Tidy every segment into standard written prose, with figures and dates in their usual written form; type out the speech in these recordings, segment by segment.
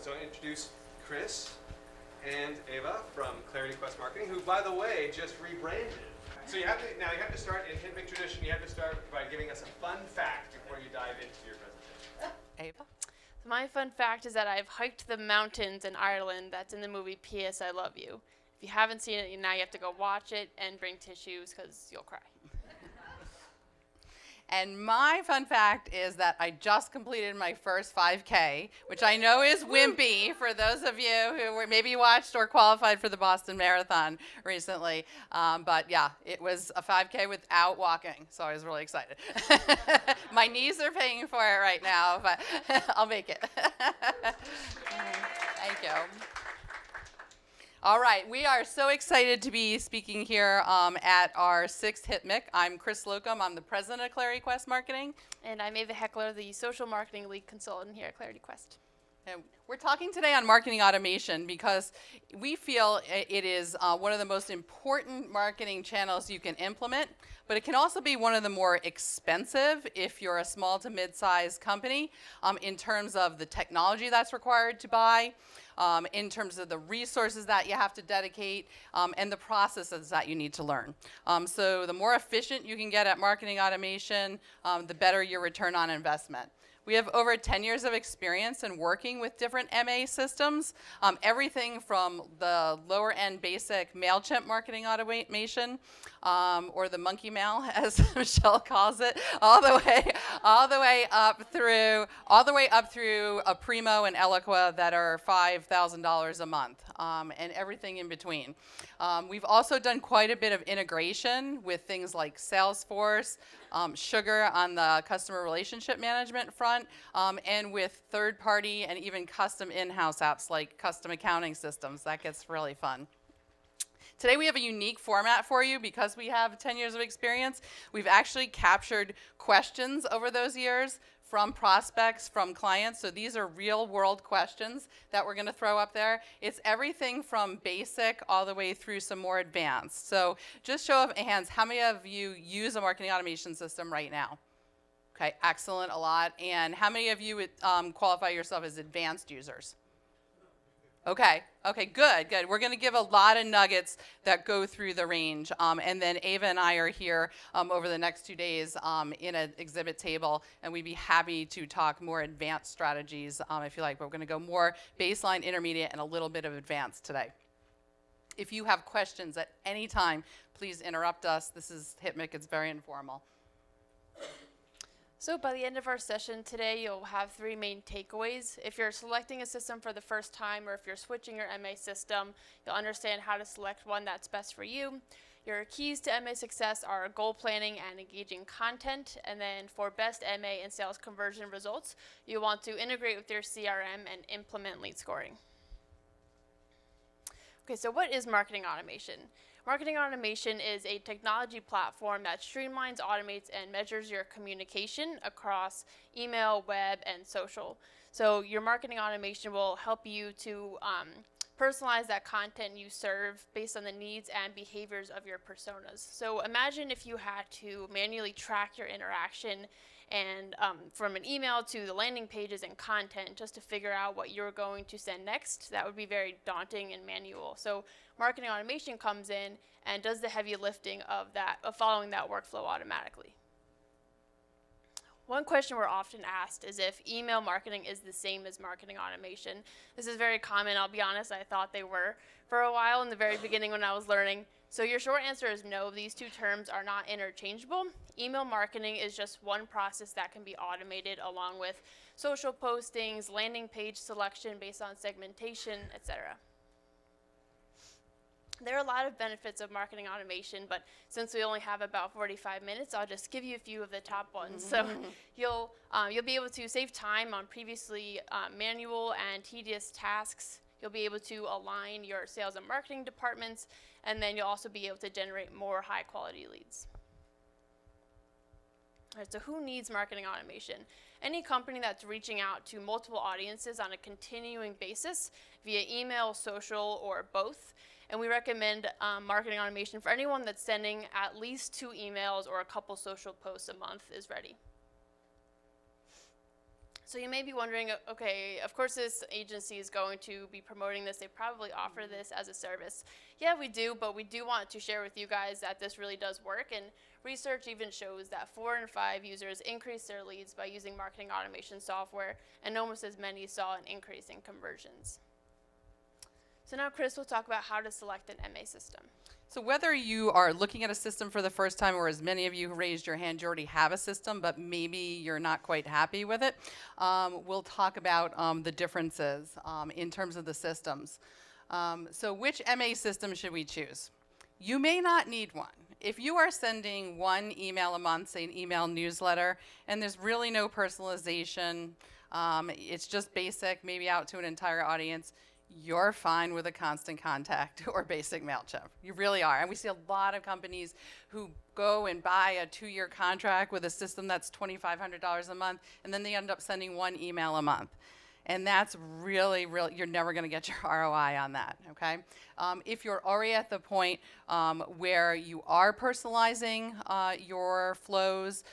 So I introduce Chris and Ava from Clarity Quest Marketing, who, by the way, just rebranded. So you have to start in HitMic tradition. You have to start by giving us a fun fact before you dive into your presentation. Ava? So my fun fact is that I've hiked the mountains in Ireland that's in the movie P.S. I Love You. If you haven't seen it, now you have to go watch it and bring tissues because you'll cry. And my fun fact is that I just completed my first 5K, which I know is wimpy for those of you who were maybe watched or qualified for the Boston Marathon recently. But yeah, it was a 5K without walking, so I was really excited. My knees are paying for it right now, but I'll make it. Thank you. All right, we are so excited to be speaking here at our 6th HitMic. I'm Chris Slocum. I'm the president of Clarity Quest Marketing. And I'm Ava Heckler, the social marketing lead consultant here at Clarity Quest. And we're talking today on marketing automation because we feel it is one of the most important marketing channels you can implement, but it can also be one of the more expensive if you're a small to mid-sized company in terms of the technology that's required to buy, in terms of the resources that you have to dedicate, and the processes that you need to learn. So the more efficient you can get at marketing automation, the better your return on investment. We have over 10 years of experience in working with different MA systems, everything from the lower end basic MailChimp marketing automation, or the monkey mail, as Michelle calls it, all the way up through a Primo and Eloqua that are $5,000 a month, and everything in between. We've also done quite a bit of integration with things like Salesforce, Sugar on the customer relationship management front, and with third-party and even custom in-house apps like custom accounting systems. That gets really fun. Today we have a unique format for you because we have 10 years of experience. We've actually captured questions over those years from prospects, from clients. So these are real world questions that we're going to throw up there. It's everything from basic all the way through some more advanced. So just show of hands, how many of you use a marketing automation system right now? Okay, excellent, a lot. And how many of you would qualify yourself as advanced users? Okay, good. We're going to give a lot of nuggets that go through the range. And then Ava and I are here over the next 2 days in an exhibit table, and we'd be happy to talk more advanced strategies if you like. But we're going to go more baseline, intermediate, and a little bit of advanced today. If you have questions at any time, please interrupt us. This is HitMic. It's very informal. So by the end of our session today, you'll have 3 main takeaways. If you're selecting a system for the first time, or if you're switching your MA system, you'll understand how to select one that's best for you. Your keys to MA success are goal planning and engaging content. And then for best MA and sales conversion results, you want to integrate with your CRM and implement lead scoring. Okay, so what is marketing automation? Marketing automation is a technology platform that streamlines, automates, and measures your communication across email, web, and social. So your marketing automation will help you to personalize that content you serve based on the needs and behaviors of your personas. So imagine if you had to manually track your interaction and from an email to the landing pages and content just to figure out what you're going to send next. That would be very daunting and manual. So marketing automation comes in and does the heavy lifting of following that workflow automatically. One question we're often asked is if email marketing is the same as marketing automation. This is very common. I'll be honest, I thought they were for a while in the very beginning when I was learning. So your short answer is no, these two terms are not interchangeable. Email marketing is just one process that can be automated along with social postings, landing page selection based on segmentation, etc. There are a lot of benefits of marketing automation, but since we only have about 45 minutes, I'll just give you a few of the top ones. So you'll be able to save time on previously manual and tedious tasks. You'll be able to align your sales and marketing departments, and then you'll also be able to generate more high-quality leads. All right, so who needs marketing automation? Any company that's reaching out to multiple audiences on a continuing basis via email, social, or both. And we recommend marketing automation for anyone that's sending at least 2 emails or a couple social posts a month is ready. So you may be wondering, okay, of course this agency is going to be promoting this. They probably offer this as a service. Yeah, we do, but we do want to share with you guys that this really does work. And research even shows that 4 in 5 users increase their leads by using marketing automation software, and almost as many saw an increase in conversions. So now Chris will talk about how to select an MA system. So whether you are looking at a system for the first time, or as many of you who raised your hand, you already have a system, but maybe you're not quite happy with it, we'll talk about the differences in terms of the systems. So which MA system should we choose? You may not need one. If you are sending one email a month, say an email newsletter, and there's really no personalization, it's just basic, maybe out to an entire audience, you're fine with a Constant Contact or basic MailChimp. You really are. And we see a lot of companies who go and buy a 2-year contract with a system that's $2,500 a month, and then they end up sending one email a month. And that's really, you're never going to get your ROI on that, okay? If you're already at the point where you are personalizing your flows,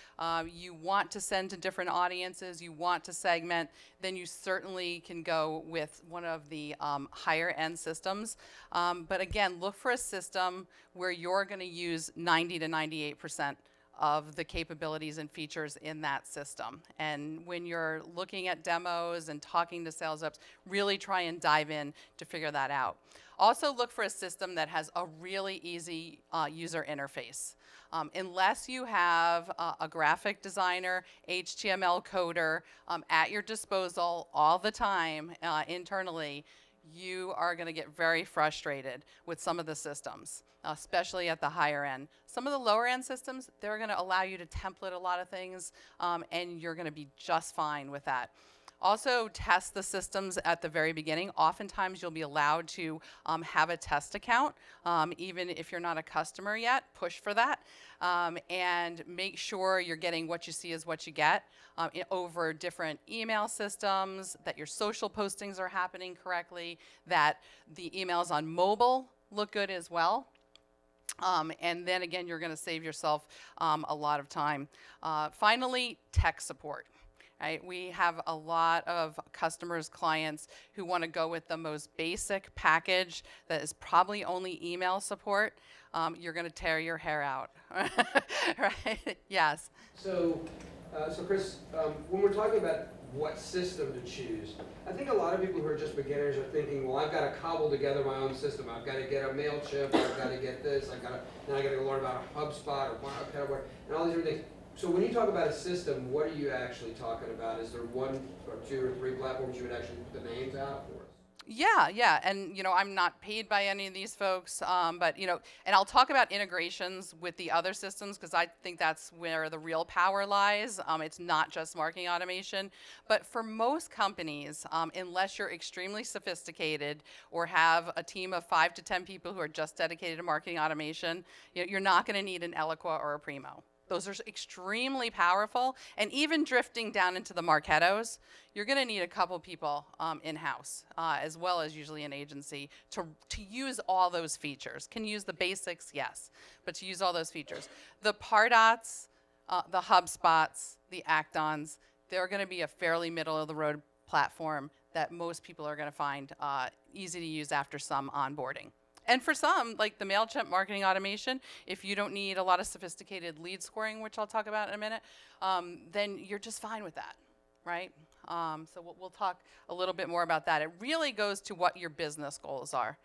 you want to send to different audiences, you want to segment, then you certainly can go with one of the higher end systems. But again, look for a system where you're going to use 90 to 98% of the capabilities and features in that system. And when you're looking at demos and talking to sales reps, really try and dive in to figure that out. Also look for a system that has a really easy user interface. Unless you have a graphic designer, HTML coder at your disposal all the time internally, you are going to get very frustrated with some of the systems, especially at the higher end. Some of the lower end systems, they're going to allow you to template a lot of things, and you're going to be just fine with that. Also, test the systems at the very beginning. Oftentimes, you'll be allowed to have a test account, even if you're not a customer yet. Push for that, and make sure you're getting what you see is what you get over different email systems, that your social postings are happening correctly, that the emails on mobile look good as well. And then again, you're going to save yourself a lot of time. Finally, tech support. Right? We have a lot of customers, clients who want to go with the most basic package that is probably only email support. You're going to tear your hair out, right? Yes. So Chris, when we're talking about what system to choose, I think a lot of people who are just beginners are thinking, well, I've got to cobble together my own system. I've got to get a MailChimp, I've got to get this, then I got to learn about a HubSpot or whatever, and all these different things. So when you talk about a system, what are you actually talking about? Is there 1 or 2 or 3 platforms you would actually put the names out for us? Yeah, and I'm not paid by any of these folks, but and I'll talk about integrations with the other systems because I think that's where the real power lies. It's not just marketing automation, but for most companies, unless you're extremely sophisticated or have a team of 5 to 10 people who are just dedicated to marketing automation, you're not going to need an Eloqua or a Primo. Those are extremely powerful, and even drifting down into the Marketos, you're going to need a couple people in-house, as well as usually an agency, to use all those features. Can use the basics, yes, but to use all those features. The Pardots, the HubSpots, the Actons, they're going to be a fairly middle-of-the-road platform that most people are going to find easy to use after some onboarding. And for some, like the MailChimp marketing automation, if you don't need a lot of sophisticated lead scoring, which I'll talk about in a minute, then you're just fine with that, right? So we'll talk a little bit more about that. It really goes to what your business goals are.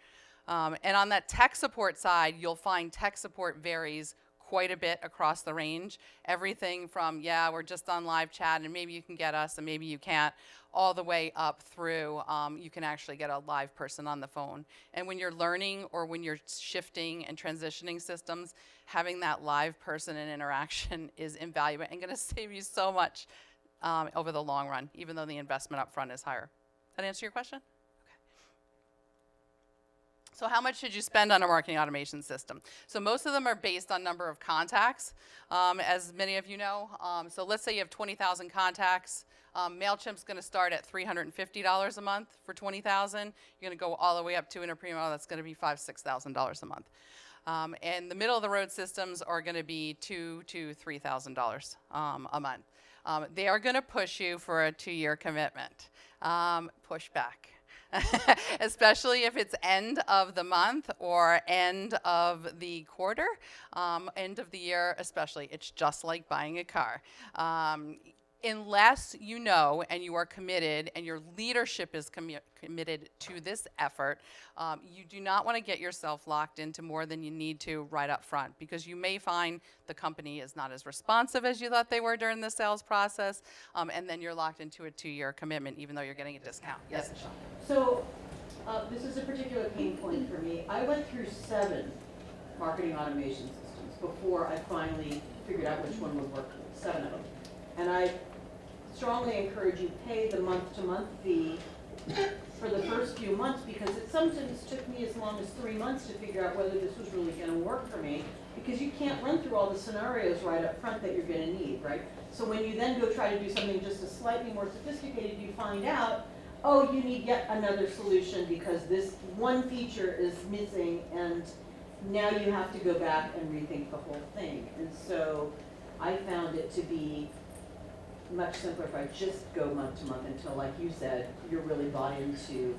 And on that tech support side, you'll find tech support varies quite a bit across the range. Everything from, yeah, we're just on live chat and maybe you can get us and maybe you can't, all the way up through you can actually get a live person on the phone. And when you're learning or when you're shifting and transitioning systems, having that live person and interaction is invaluable and going to save you so much over the long run, even though the investment up front is higher. That answer your question? So how much should you spend on a marketing automation system? So most of them are based on number of contacts, as many of you know. So let's say you have 20,000 contacts. MailChimp's going to start at $350 a month for 20,000. You're going to go all the way up to Primo. That's going to be $5,000 to $6,000 a month. And the middle of the road systems are going to be $2,000 to $3,000 a month. They are going to push you for a 2-year commitment. Push back. Especially if it's end of the month or end of the quarter, end of the year especially. It's just like buying a car. Unless you know and you are committed and your leadership is committed to this effort, you do not want to get yourself locked into more than you need to right up front, because you may find the company is not as responsive as you thought they were during the sales process, and then you're locked into a 2-year commitment even though you're getting a discount. Yes, Michelle? So, this is a particular pain point for me. I went through 7 marketing automation systems before I finally figured out which one would work, 7 of them. And I strongly encourage you pay the month-to-month fee for the first few months, because it sometimes took me as long as 3 months to figure out whether this was really going to work for me, because you can't run through all the scenarios right up front that you're going to need, right? So when you then go try to do something just a slightly more sophisticated, you find out, oh, you need yet another solution because this one feature is missing, and now you have to go back and rethink the whole thing. And so I found it to be much simpler if I just go month to month until, like you said, you're really bought into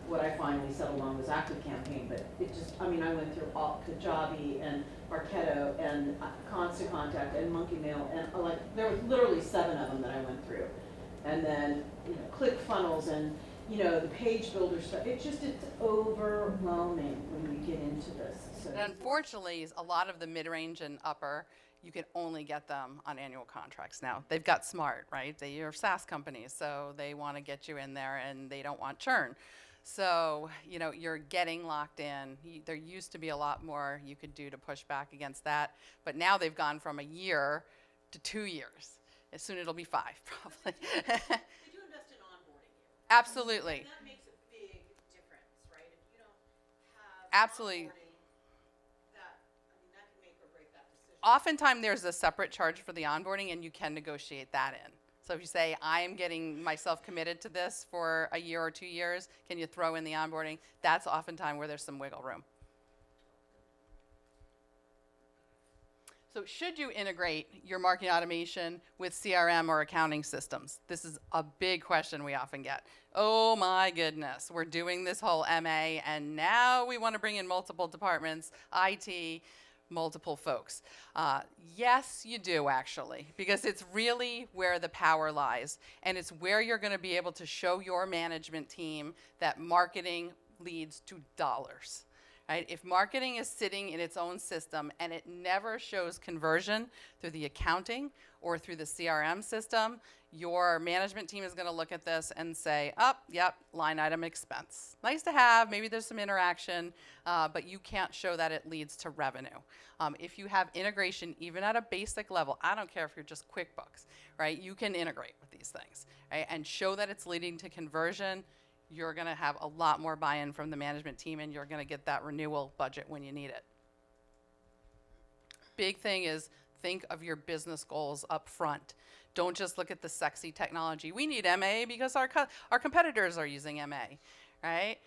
what I finally settled on was ActiveCampaign. But it just, I mean, I went through all Kajabi and Marketo and Constant Contact and Monkey Mail, and like there was literally 7 of them that I went through. And then, ClickFunnels and, the page builder stuff. It's overwhelming when you get into this. So. And unfortunately, a lot of the mid-range and upper, you can only get them on annual contracts now. They've got smart, right? They are SaaS companies, so they want to get you in there and they don't want churn. So, you're getting locked in. There used to be a lot more you could do to push back against that, but now they've gone from a year to 2 years. Soon it'll be 5, probably. They do invest in onboarding you. Absolutely. And that makes a big difference, right? If you don't have Absolutely. onboarding, that can make or break that decision. Oftentimes there's a separate charge for the onboarding, and you can negotiate that in. So if you say, I am getting myself committed to this for a year or 2 years, can you throw in the onboarding? That's oftentimes where there's some wiggle room. So should you integrate your marketing automation with CRM or accounting systems? This is a big question we often get. Oh my goodness, we're doing this whole MA and now we want to bring in multiple departments, IT, multiple folks. Yes, you do actually, because it's really where the power lies, and it's where you're going to be able to show your management team that marketing leads to dollars. Right? If marketing is sitting in its own system and it never shows conversion through the accounting or through the CRM system, your management team is going to look at this and say, yep, line item expense. Nice to have, maybe there's some interaction, but you can't show that it leads to revenue. If you have integration, even at a basic level, I don't care if you're just QuickBooks, right? You can integrate with these things, right? And show that it's leading to conversion. You're going to have a lot more buy-in from the management team, and you're going to get that renewal budget when you need it. Big thing is think of your business goals up front. Don't just look at the sexy technology. We need MA because our competitors are using MA, right?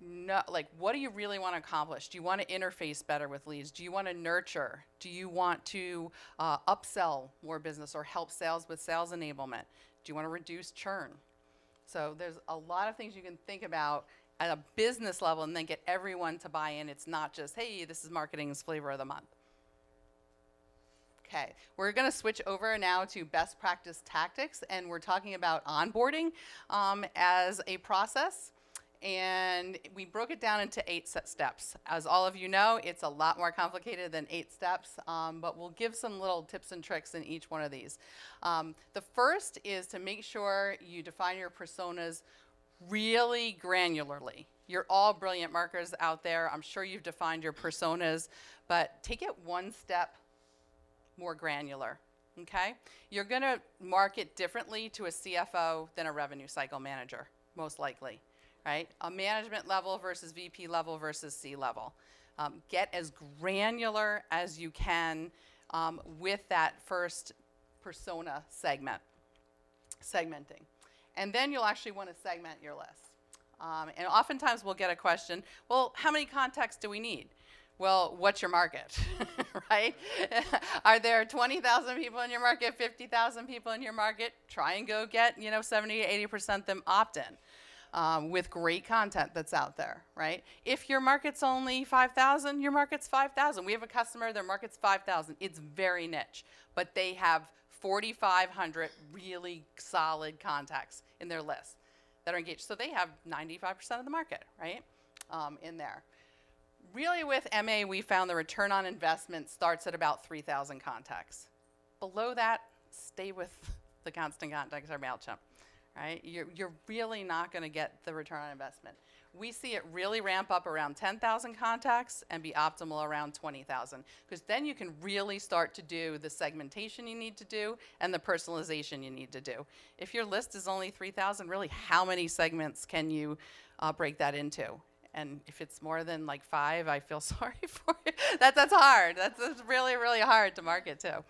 No, like, what do you really want to accomplish? Do you want to interface better with leads? Do you want to nurture? Do you want to upsell more business or help sales with sales enablement? Do you want to reduce churn? So there's a lot of things you can think about at a business level and then get everyone to buy in. It's not just, hey, this is marketing's flavor of the month. Okay, we're going to switch over now to best practice tactics, and we're talking about onboarding as a process. And we broke it down into 8 steps. As all of you know, it's a lot more complicated than 8 steps, but we'll give some little tips and tricks in each one of these. The first is to make sure you define your personas really granularly. You're all brilliant marketers out there. I'm sure you've defined your personas, but take it one step more granular. Okay? You're going to market differently to a CFO than a revenue cycle manager, most likely. Right? A management level versus VP level versus C level. Get as granular as you can with that first persona segmenting. And then you'll actually want to segment your list. And oftentimes we'll get a question, well, how many contacts do we need? Well, what's your market, right? Are there 20,000 people in your market, 50,000 people in your market? Try and go get, 70 to 80% of them opt-in with great content that's out there, right? If your market's only 5,000, your market's 5,000. We have a customer, their market's 5,000. It's very niche, but they have 4,500 really solid contacts in their list that are engaged. So they have 95% of the market, right, in there. Really, with MA, we found the return on investment starts at about 3,000 contacts. Below that, stay with the constant contacts or MailChimp, right? You're really not going to get the return on investment. We see it really ramp up around 10,000 contacts and be optimal around 20,000, because then you can really start to do the segmentation you need to do and the personalization you need to do. If your list is only 3,000, really, how many segments can you break that into? And if it's more than like 5, I feel sorry for you. That's hard. That's really, really hard to market to.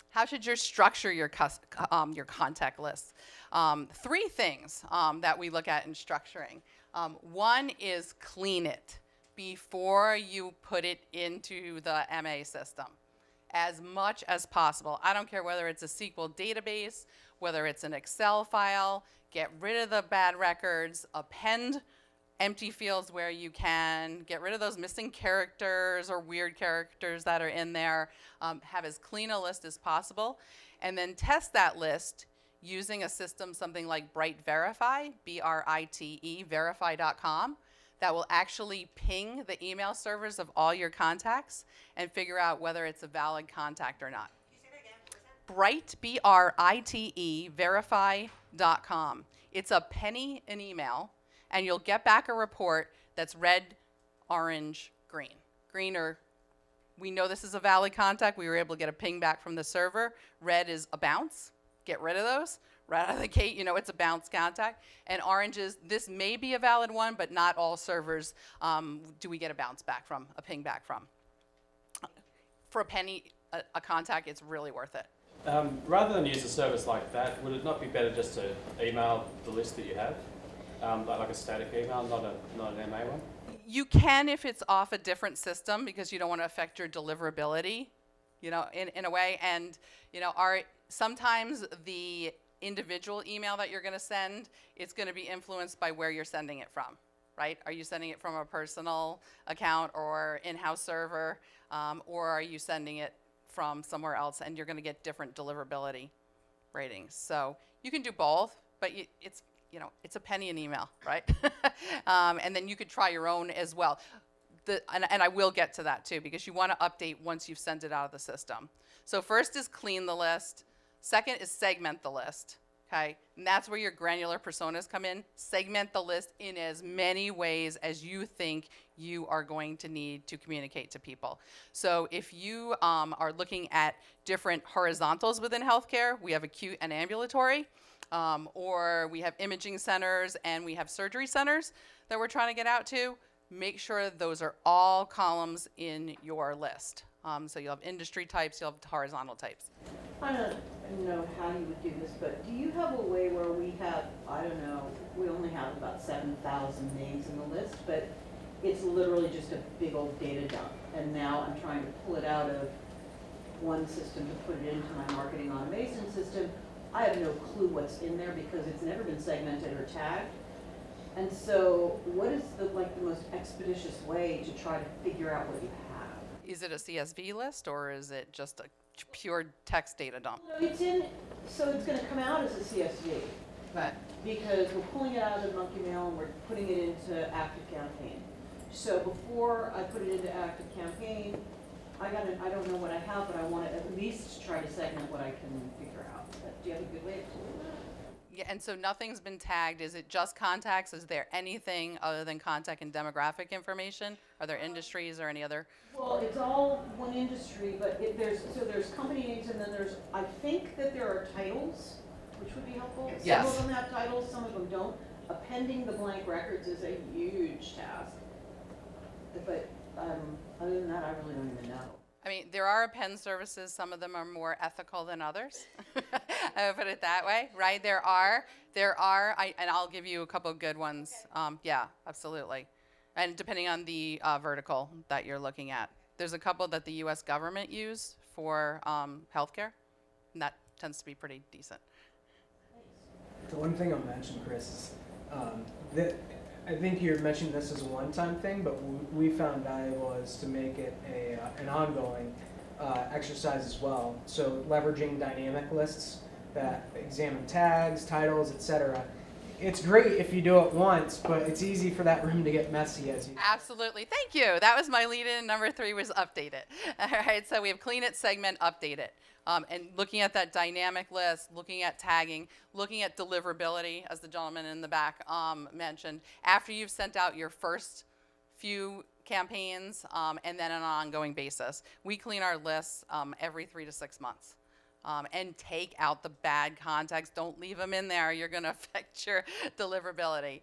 How should you structure your contact list? 3 things that we look at in structuring. One is clean it before you put it into the MA system as much as possible. I don't care whether it's a SQL database, whether it's an Excel file. Get rid of the bad records, append empty fields where you can, get rid of those missing characters or weird characters that are in there, have as clean a list as possible, and then test that list using a system, something like Bright Verify, B-R-I-T-E, verify.com, that will actually ping the email servers of all your contacts and figure out whether it's a valid contact or not. Bright, B-R-I-T-E, verify.com. It's a penny an email, and you'll get back a report that's red, orange, green. Green or, we know this is a valid contact. We were able to get a ping back from the server. Red is a bounce. Get rid of those. Right out of the gate, it's a bounce contact. And orange is, this may be a valid one, but not all servers do we get a bounce back from, a ping back from. For a penny a contact, it's really worth it. Rather than use a service like that, would it not be better just to email the list that you have, like a static email, not an MA one? You can if it's off a different system, because you don't want to affect your deliverability, in a way. And sometimes the individual email that you're going to send, it's going to be influenced by where you're sending it from, right? Are you sending it from a personal account or in-house server, or are you sending it from somewhere else, and you're going to get different deliverability ratings. So you can do both, but it's a penny an email, right? And then you could try your own as well. And I will get to that too, because you want to update once you've sent it out of the system. So first is clean the list. Second is segment the list. Okay, and that's where your granular personas come in. Segment the list in as many ways as you think you are going to need to communicate to people. So if you are looking at different horizontals within healthcare, we have acute and ambulatory, or we have imaging centers and we have surgery centers that we're trying to get out to. Make sure those are all columns in your list. So you'll have industry types, you'll have horizontal types. I don't know how you would do this, but do you have a way where we have, we only have about 7,000 names in the list, but it's literally just a big old data dump. And now I'm trying to pull it out of one system to put it into my marketing automation system. I have no clue what's in there because it's never been segmented or tagged. And so what is the most expeditious way to try to figure out what you have? Is it a CSV list or is it just a pure text data dump? No, so it's going to come out as a CSV. But Because we're pulling it out of the monkey mail and we're putting it into Active Campaign. So before I put it into Active Campaign, I don't know what I have, but I want to at least try to segment what I can figure out. But do you have a good way of doing that? yeah, and so nothing's been tagged. Is it just contacts? Is there anything other than contact and demographic information? Are there industries or any other? Well, it's all one industry, but there's company names, and then I think that there are titles, which would be helpful. Yes. Some of them have titles, some of them don't. Appending the blank records is a huge task. But other than that, I really don't even know. I mean, there are append services. Some of them are more ethical than others. I would put it that way, right? There are, and I'll give you a couple of good ones. Yeah, absolutely. And depending on the vertical that you're looking at. There's a couple that the US government use for healthcare, and that tends to be pretty decent. The one thing I'll mention, Chris, is that I think you're mentioning this as a one-time thing, but we found valuable is to make it an ongoing exercise as well. So leveraging dynamic lists that examine tags, titles, etc. It's great if you do it once, but it's easy for that room to get messy as you. Absolutely. Thank you. That was my lead in. Number 3 was update it. All right. So we have clean it, segment, update it. And looking at that dynamic list, looking at tagging, looking at deliverability, as the gentleman in the back mentioned, after you've sent out your first few campaigns and then on an ongoing basis. We clean our lists every 3 to 6 months. And take out the bad contacts. Don't leave them in there. You're going to affect your deliverability.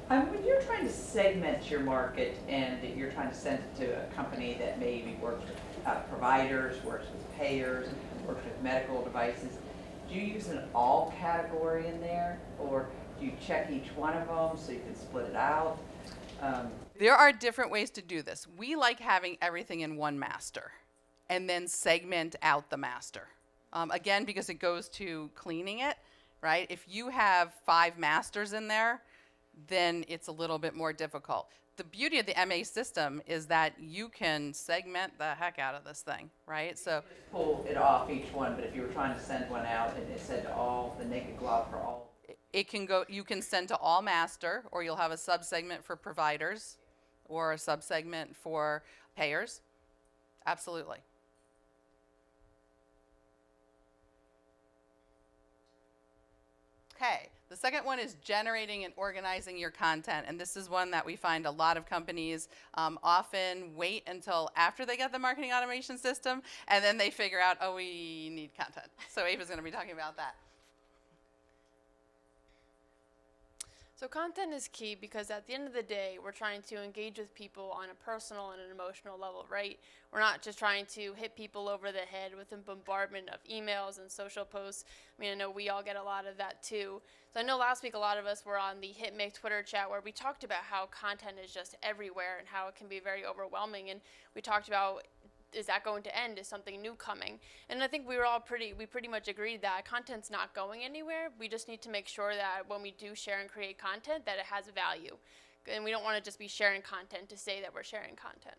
When you're trying to segment your market and that you're trying to send it to a company that maybe works with providers, works with payers, works with medical devices, do you use an all category in there, or do you check each one of them so you can split it out? There are different ways to do this. We like having everything in one master and then segment out the master. Again, because it goes to cleaning it, right? If you have 5 masters in there, then it's a little bit more difficult. The beauty of the MA system is that you can segment the heck out of this thing, right? So Pull it off each one, but if you were trying to send one out and it said to all, the naked glob for all. it can go, you can send to all master, or you'll have a subsegment for providers or a subsegment for payers. Absolutely. Okay, the second one is generating and organizing your content, and this is one that we find a lot of companies often wait until after they get the marketing automation system, and then they figure out, oh, we need content. So Ava's going to be talking about that. So content is key because at the end of the day, we're trying to engage with people on a personal and an emotional level, right? We're not just trying to hit people over the head with a bombardment of emails and social posts. I mean, I know we all get a lot of that too. So I know last week a lot of us were on the HitMake Twitter chat where we talked about how content is just everywhere and how it can be very overwhelming. And we talked about, is that going to end? Is something new coming? And I think we pretty much agreed that content's not going anywhere. We just need to make sure that when we do share and create content, that it has value. And we don't want to just be sharing content to say that we're sharing content.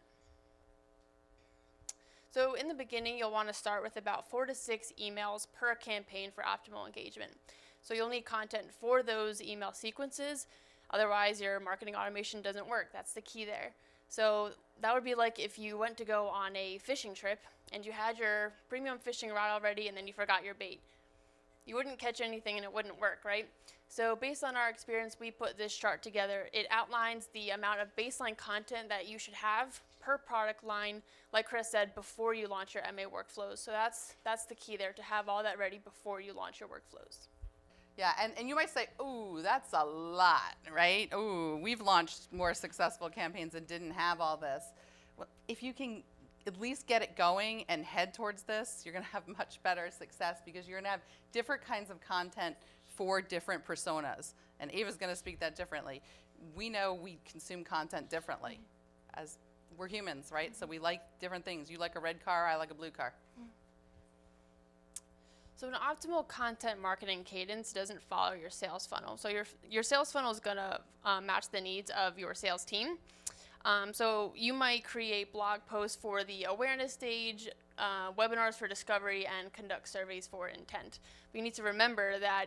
So in the beginning, you'll want to start with about 4 to 6 emails per campaign for optimal engagement. So you'll need content for those email sequences. Otherwise, your marketing automation doesn't work. That's the key there. So that would be like if you went to go on a fishing trip and you had your premium fishing rod already and then you forgot your bait. You wouldn't catch anything and it wouldn't work, right? So based on our experience, we put this chart together. It outlines the amount of baseline content that you should have per product line, like Chris said, before you launch your MA workflows. So that's the key there, to have all that ready before you launch your workflows. Yeah, and you might say, ooh, that's a lot, right? Ooh, we've launched more successful campaigns that didn't have all this. Well, if you can at least get it going and head towards this, you're going to have much better success because you're going to have different kinds of content for different personas. And Ava's going to speak that differently. We know we consume content differently as we're humans, right? So we like different things. You like a red car, I like a blue car. So an optimal content marketing cadence doesn't follow your sales funnel. So your sales funnel is going to match the needs of your sales team. So you might create blog posts for the awareness stage, webinars for discovery, and conduct surveys for intent. But you need to remember that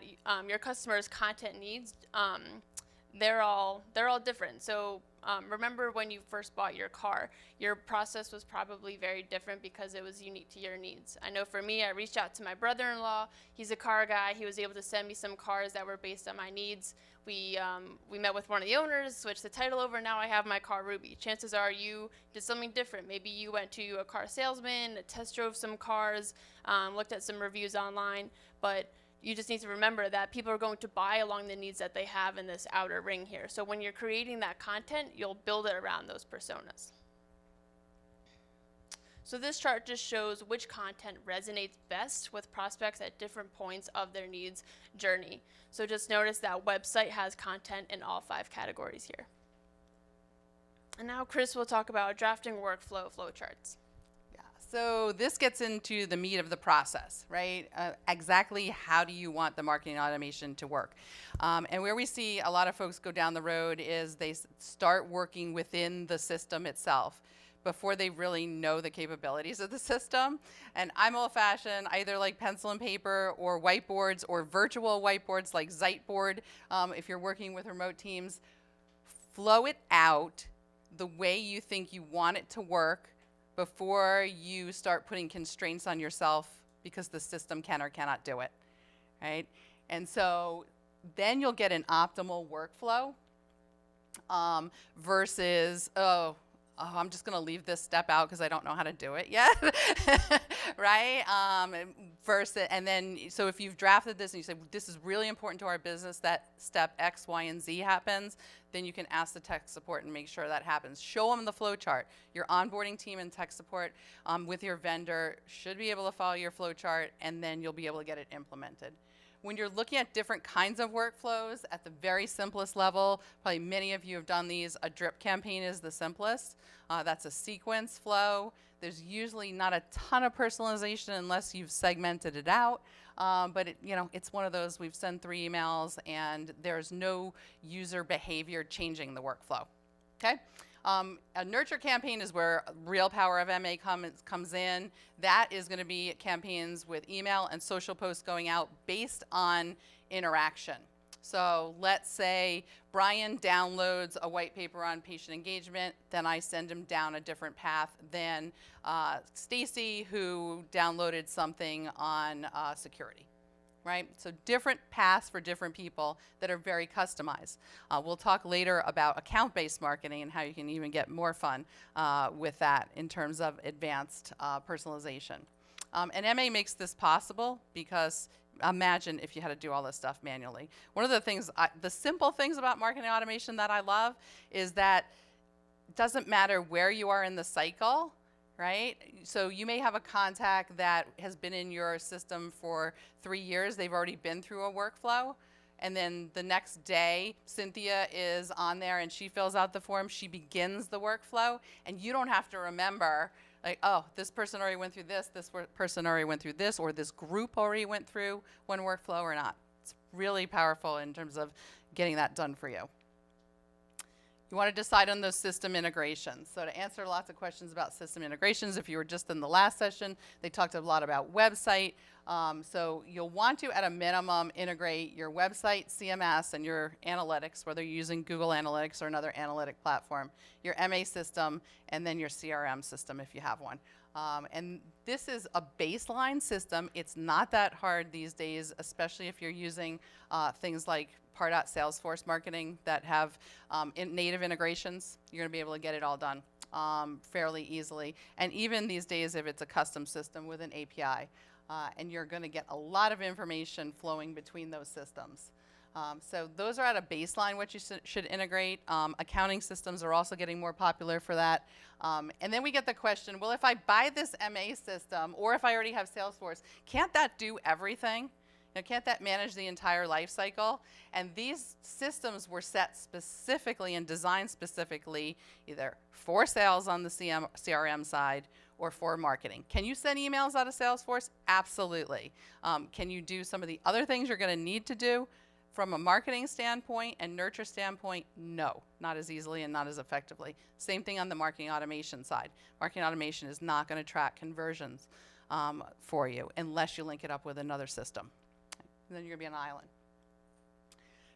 your customers' content needs, they're all different. So remember when you first bought your car, your process was probably very different because it was unique to your needs. I know for me, I reached out to my brother-in-law. He's a car guy. He was able to send me some cars that were based on my needs. We met with one of the owners, switched the title over, and now I have my car Ruby. Chances are you did something different. Maybe you went to a car salesman, test drove some cars, looked at some reviews online, but you just need to remember that people are going to buy along the needs that they have in this outer ring here. So when you're creating that content, you'll build it around those personas. So this chart just shows which content resonates best with prospects at different points of their needs journey. So just notice that website has content in all 5 categories here. And now Chris will talk about drafting workflow flowcharts. Yeah, so this gets into the meat of the process, right? Exactly how do you want the marketing automation to work? And where we see a lot of folks go down the road is they start working within the system itself before they really know the capabilities of the system. And I'm old-fashioned. I either like pencil and paper or whiteboards or virtual whiteboards like Ziteboard. If you're working with remote teams, flow it out the way you think you want it to work before you start putting constraints on yourself because the system can or cannot do it, right? And so then you'll get an optimal workflow versus, I'm just going to leave this step out because I don't know how to do it yet, right? And then, so if you've drafted this and you say, this is really important to our business, that step X, Y, and Z happens, then you can ask the tech support and make sure that happens. Show them the flow chart. Your onboarding team and tech support with your vendor should be able to follow your flow chart, and then you'll be able to get it implemented. When you're looking at different kinds of workflows at the very simplest level, probably many of you have done these, a drip campaign is the simplest. That's a sequence flow. There's usually not a ton of personalization unless you've segmented it out. But it's one of those, we've sent 3 emails and there's no user behavior changing the workflow, okay? A nurture campaign is where real power of MA comes in. That is going to be campaigns with email and social posts going out based on interaction. So let's say Brian downloads a white paper on patient engagement, then I send him down a different path than Stacy, who downloaded something on security. Right? So different paths for different people that are very customized. We'll talk later about account-based marketing and how you can even get more fun with that in terms of advanced personalization. And MA makes this possible because imagine if you had to do all this stuff manually. One of the things, the simple things about marketing automation that I love is that it doesn't matter where you are in the cycle, right? So you may have a contact that has been in your system for 3 years. They've already been through a workflow. And then the next day, Cynthia is on there and she fills out the form. She begins the workflow. And you don't have to remember, like, oh, this person already went through this person already went through this, or this group already went through one workflow or not. It's really powerful in terms of getting that done for you. You want to decide on those system integrations. So to answer lots of questions about system integrations, if you were just in the last session, they talked a lot about website. So you'll want to, at a minimum, integrate your website, CMS, and your analytics, whether you're using Google Analytics or another analytic platform, your MA system, and then your CRM system if you have one. And this is a baseline system. It's not that hard these days, especially if you're using things like Pardot Salesforce marketing that have native integrations. You're going to be able to get it all done fairly easily. And even these days, if it's a custom system with an API, and you're going to get a lot of information flowing between those systems. So those are at a baseline what you should integrate. Accounting systems are also getting more popular for that. And then we get the question, well, if I buy this MA system, or if I already have Salesforce, can't that do everything? Can't that manage the entire life cycle? And these systems were set specifically and designed specifically either for sales on the CRM side or for marketing. Can you send emails out of Salesforce? Absolutely. Can you do some of the other things you're going to need to do from a marketing standpoint and nurture standpoint? No, not as easily and not as effectively. Same thing on the marketing automation side. Marketing automation is not going to track conversions for you unless you link it up with another system. And then you're going to be on an island.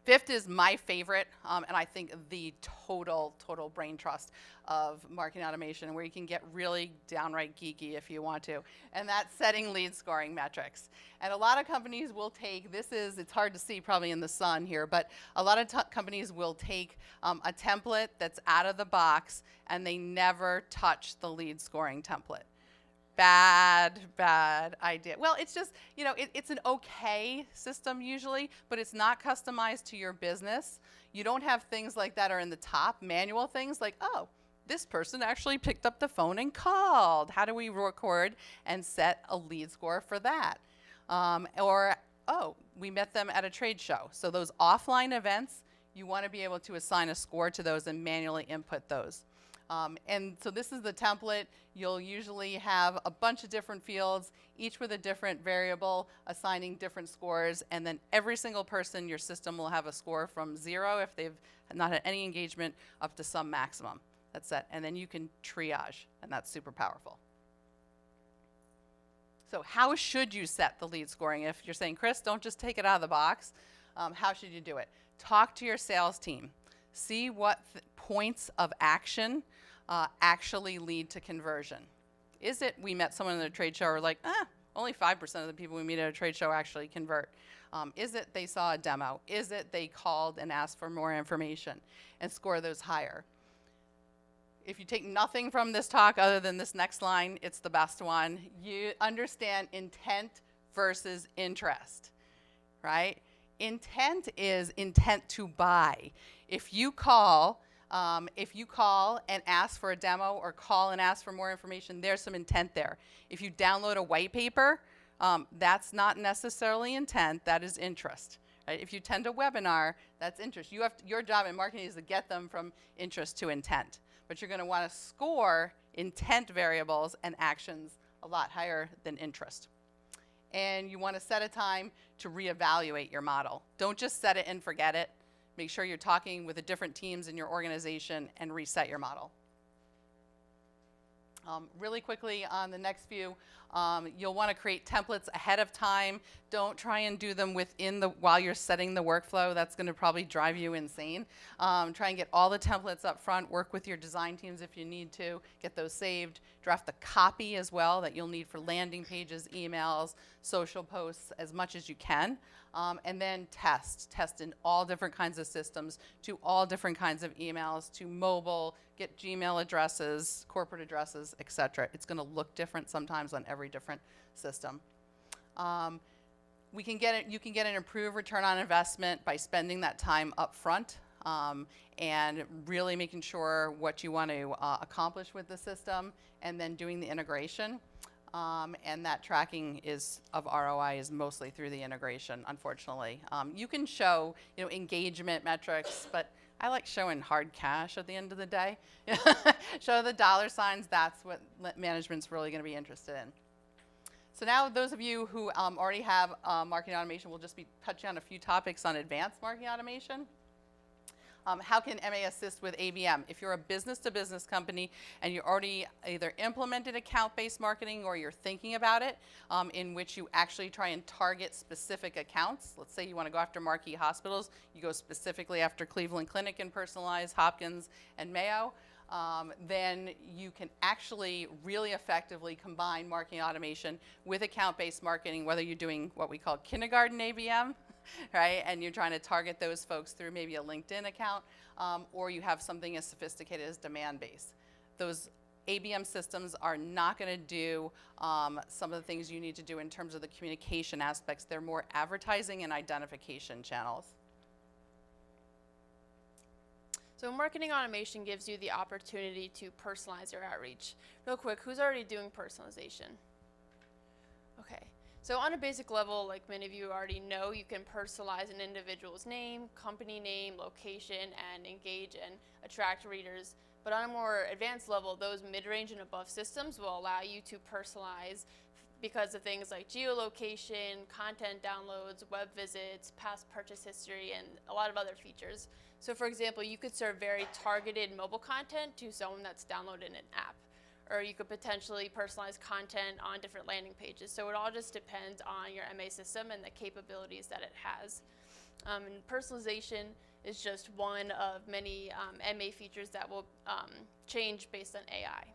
Fifth is my favorite, and I think the total brain trust of marketing automation, where you can get really downright geeky if you want to, and that's setting lead scoring metrics. And a lot of companies will take, it's hard to see probably in the sun here, but a lot of companies will take a template that's out of the box, and they never touch the lead scoring template. Bad idea. Well, it's just, it's an okay system usually, but it's not customized to your business. You don't have things like that are in the top, manual things like, oh, this person actually picked up the phone and called. How do we record and set a lead score for that? Or, oh, we met them at a trade show. So those offline events, you want to be able to assign a score to those and manually input those. And so this is the template. You'll usually have a bunch of different fields, each with a different variable, assigning different scores, and then every single person in your system will have a score from 0 if they've not had any engagement up to some maximum. That's it. And then you can triage, and that's super powerful. So how should you set the lead scoring? If you're saying, Chris, don't just take it out of the box, how should you do it? Talk to your sales team. See what points of action actually lead to conversion. Is it we met someone at a trade show, or like, only 5% of the people we meet at a trade show actually convert? Is it they saw a demo? Is it they called and asked for more information and score those higher? If you take nothing from this talk other than this next line, it's the best one. You understand intent versus interest, right? Intent is intent to buy. If you call and ask for a demo, or call and ask for more information, there's some intent there. If you download a white paper, that's not necessarily intent, that is interest. Right? If you attend a webinar, that's interest. Your job in marketing is to get them from interest to intent. But you're going to want to score intent variables and actions a lot higher than interest. And you want to set a time to reevaluate your model. Don't just set it and forget it. Make sure you're talking with the different teams in your organization and reset your model. Really quickly on the next few, you'll want to create templates ahead of time. Don't try and do them while you're setting the workflow. That's going to probably drive you insane. Try and get all the templates up front. Work with your design teams if you need to. Get those saved. Draft the copy as well that you'll need for landing pages, emails, social posts, as much as you can. And then test in all different kinds of systems, to all different kinds of emails, to mobile, get Gmail addresses, corporate addresses, etc. It's going to look different sometimes on every different system. You can get an improved return on investment by spending that time up front and really making sure what you want to accomplish with the system, and then doing the integration. And that tracking of ROI is mostly through the integration, unfortunately. You can show engagement metrics, but I like showing hard cash at the end of the day. Show the dollar signs. That's what management's really going to be interested in. So now those of you who already have marketing automation, we'll just be touching on a few topics on advanced marketing automation. How can MA assist with ABM? If you're a business-to-business company and you already either implemented account-based marketing, or you're thinking about it, in which you actually try and target specific accounts. Let's say you want to go after marquee hospitals. You go specifically after Cleveland Clinic and Personalized, Hopkins, and Mayo. Then you can actually really effectively combine marketing automation with account-based marketing, whether you're doing what we call kindergarten ABM, right? And you're trying to target those folks through maybe a LinkedIn account, or you have something as sophisticated as demand-based. Those ABM systems are not going to do some of the things you need to do in terms of the communication aspects. They're more advertising and identification channels. So marketing automation gives you the opportunity to personalize your outreach. Real quick, who's already doing personalization? Okay. So on a basic level, like many of you already know, you can personalize an individual's name, company name, location, and engage and attract readers. But on a more advanced level, those mid-range and above systems will allow you to personalize because of things like geolocation, content downloads, web visits, past purchase history, and a lot of other features. So for example, you could serve very targeted mobile content to someone that's downloaded an app. Or you could potentially personalize content on different landing pages. So it all just depends on your MA system and the capabilities that it has. And personalization is just one of many MA features that will change based on AI.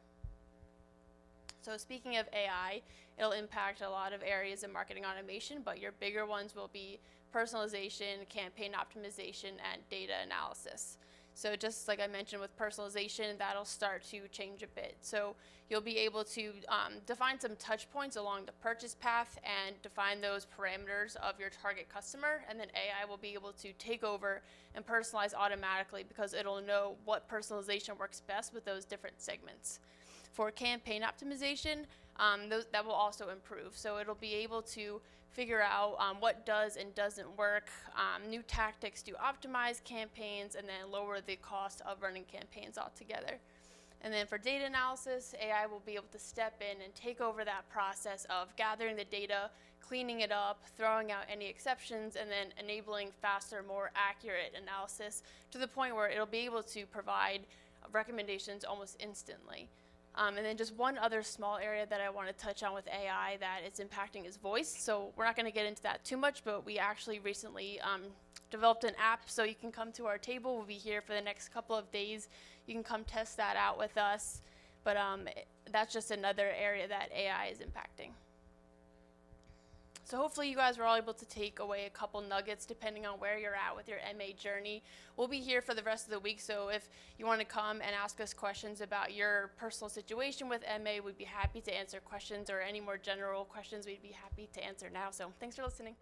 So speaking of AI, it'll impact a lot of areas in marketing automation, but your bigger ones will be personalization, campaign optimization, and data analysis. So just like I mentioned with personalization, that'll start to change a bit. So you'll be able to define some touch points along the purchase path and define those parameters of your target customer, and then AI will be able to take over and personalize automatically because it'll know what personalization works best with those different segments. For campaign optimization, that will also improve. So it'll be able to figure out what does and doesn't work, new tactics to optimize campaigns, and then lower the cost of running campaigns altogether. And then for data analysis, AI will be able to step in and take over that process of gathering the data, cleaning it up, throwing out any exceptions, and then enabling faster, more accurate analysis to the point where it'll be able to provide recommendations almost instantly. And then just one other small area that I want to touch on with AI that is impacting is voice. So we're not going to get into that too much, but we actually recently developed an app, so you can come to our table. We'll be here for the next couple of days. You can come test that out with us. But that's just another area that AI is impacting. So hopefully you guys were all able to take away a couple nuggets depending on where you're at with your MA journey. We'll be here for the rest of the week, so if you want to come and ask us questions about your personal situation with MA, we'd be happy to answer questions, or any more general questions we'd be happy to answer now. So thanks for listening.